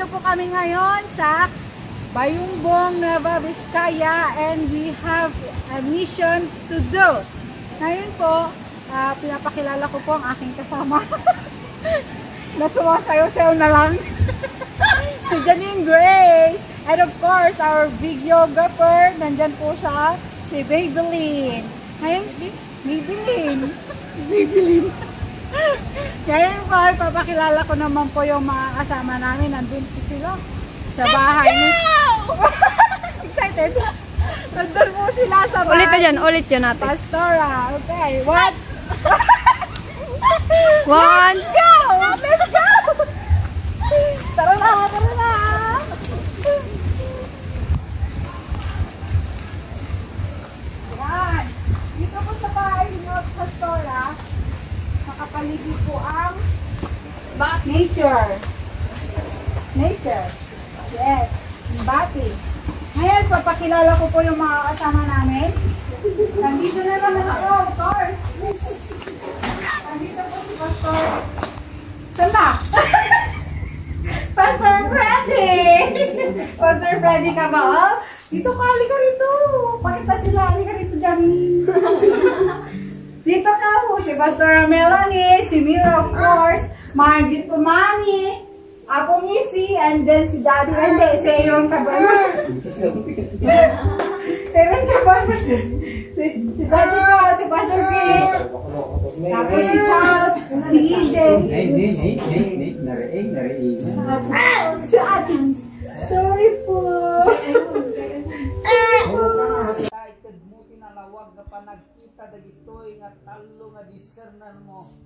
po kami ngayon sa Bayumbong, Nueva Vizcaya, and we have a mission to do. Ngayon po, pinapakilala ko po ang aking kasama. Nasumasayo-sayo na lang. Si Janine Grace. And of course, our videographer, nandyan po siya, si Babylin. Ngayon, Babylin. Ngayon po, papakilala ko naman po yung mga kasama namin. Nandun po sila sa bahay. Excited? Nandun po sila sa bahay. Ulit yan natin. Pastora. Okay, what? One. Let's go! Let's go! Tara na! Tara na! Yan. Dito po sa bahay ni Pastora, nakapaligid po ang nature. Nature. Yes. Bati. Ngayon, papakilala ko po yung mga kasama namin. Nandito na naman ako, of course. Nandito po si Pastor. Saan ba? Pastor Freddy! Pastor Freddy ka ba? Oh? Dito ka, halika rito. Pakita sila, halika rito, Janine. Dito ka po, si Pastor Melanie, si Mira, of course, Margit Kumani, Apo Missy, and then si Daddy, hindi, si Aaron Cabanas. Aaron Cabanas. Si Daddy ko, si Pastor Chris. Tapos si Charles, si EJ. Si Ate. Sorry po. Excited mo tinalawag na panagkita dagitoy nga talo nga discernan mo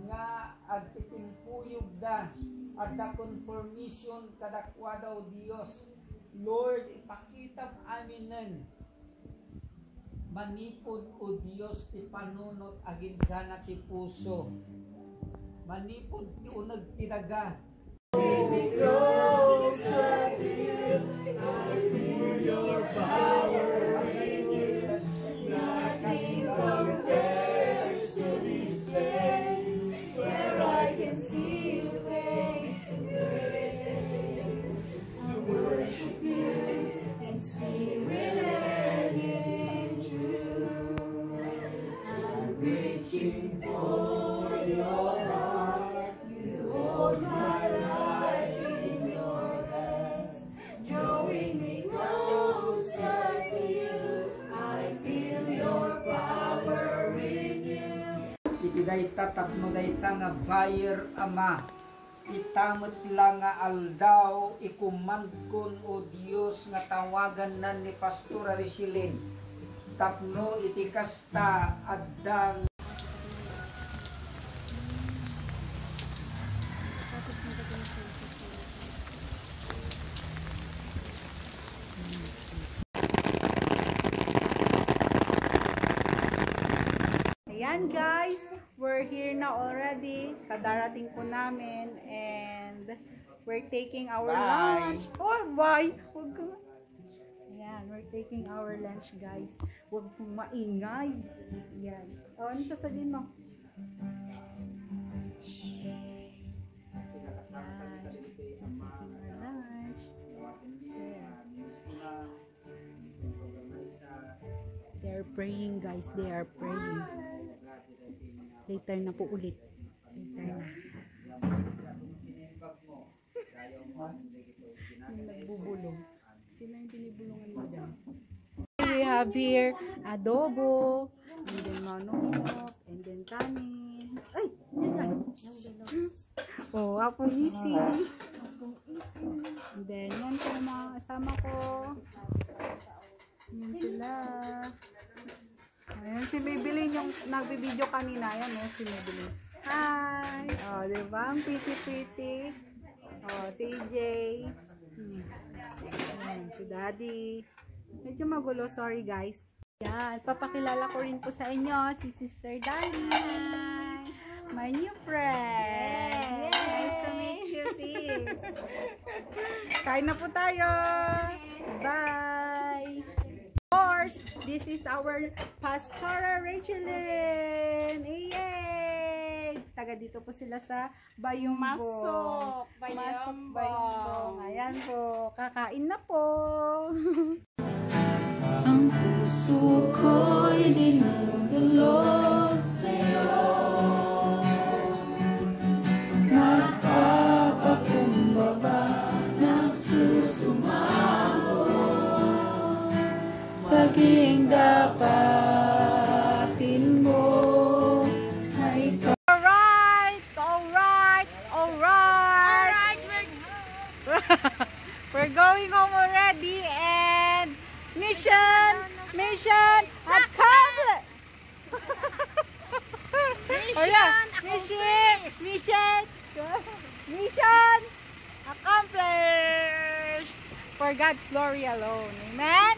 nga agtitimpuyog da at the confirmation kadakwa daw Dios. Lord, ipakita aminan manipod o Dios ti panunot agin gana ti puso. Manipod ti unag tinaga. Closer to you, I feel your power in you. Nothing compares to this place where I can see your face to worship you in spirit and in truth. I'm reaching for your heart. You hold my life in your hands, drawing me closer to you. I feel your power in you. Iti dayta tapno dayta nga bayer ama. Itamot lang nga aldaw ikumandkon o Dios nga tawagan nan ni Pastora Richelyn. Tapno iti kasta addang Ayan guys, we're here na already. Kadarating po namin and we're taking our lunch. Oh, bye! Huwag ka. Ayan, we're taking our lunch guys. Huwag pong maingay. Ayan. O, ano sasabihin mo? Ayan. Taking our lunch. There. They're praying guys, they are praying. Later na po ulit. Later na. Yung nagbubulong. Sila yung binibulungan mo dyan. We have here adobo, and then manok, and then kanin. Ay! Yan yan. Oh, Apong Easy. And then yan po mga kasama ko. Yan sila. Ayan si Babylin yung nagbibideo kanina. Ayan o, si Babylin. Hi! O, diba? Ang pretty-pretty. O, si EJ. Ayan, si Daddy. Medyo magulo. Sorry guys. Yan. Papakilala ko rin po sa inyo si Sister Dali. My new friend. Yes, nice to meet you, sis. Kain na po tayo. Bye! Of course, this is our Pastora Richelyn. Yay! Taga dito po sila sa Bayumbong. Masok, Masok, Bayumbong. Ayan po. Kakain na po. Ang puso ko'y dinudulog sa'yo. Nagpapakumbaba, nagsusumamo. Paging dapatin mo na ikaw. Alright! We're going home already and mission accomplished! Mission accomplished! For God's glory alone. Amen?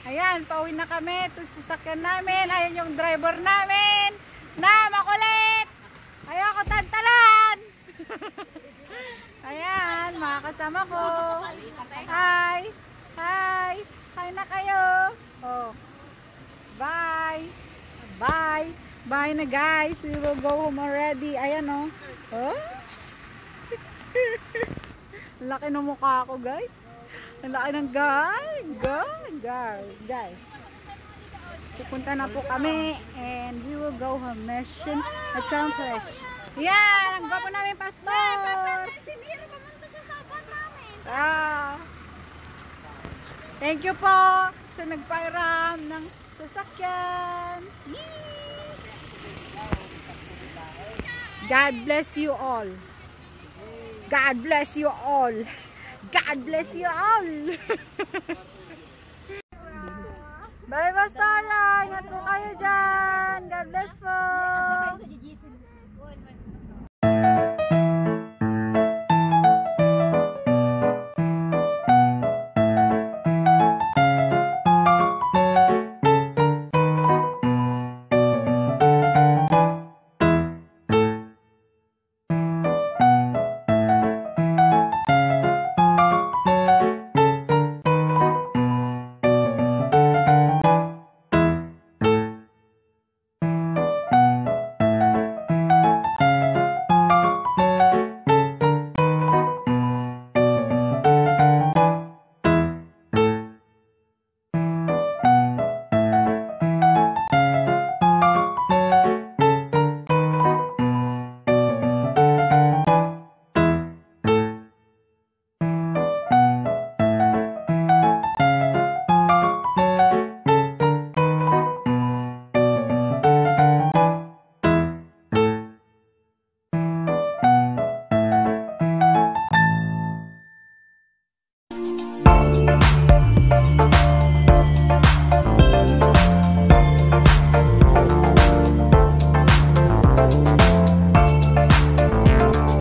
Ayan, pauwi na kami. Ito sasakyan namin. Ayan yung driver namin. Na makulit! Ayoko tantalan! Ayan, mga kasama ko. Hi! Hi! Hi na kayo! Oh. Bye! Bye! Bye na guys! We will go home already. Ayan oh. Oh? Laki ng mukha ko guys. Ang laki ng guys. Pupunta na po kami and we will go home. Mission accomplished. Yan! Ang gwapo namin pastor! Si Mira, pamunta siya sa upan namin. Thank you po sa nagpairam ng sasakyan. Yee! God bless you all. God bless you all. God bless you all. Bye, Pastora. Ingat po kayo dyan. God bless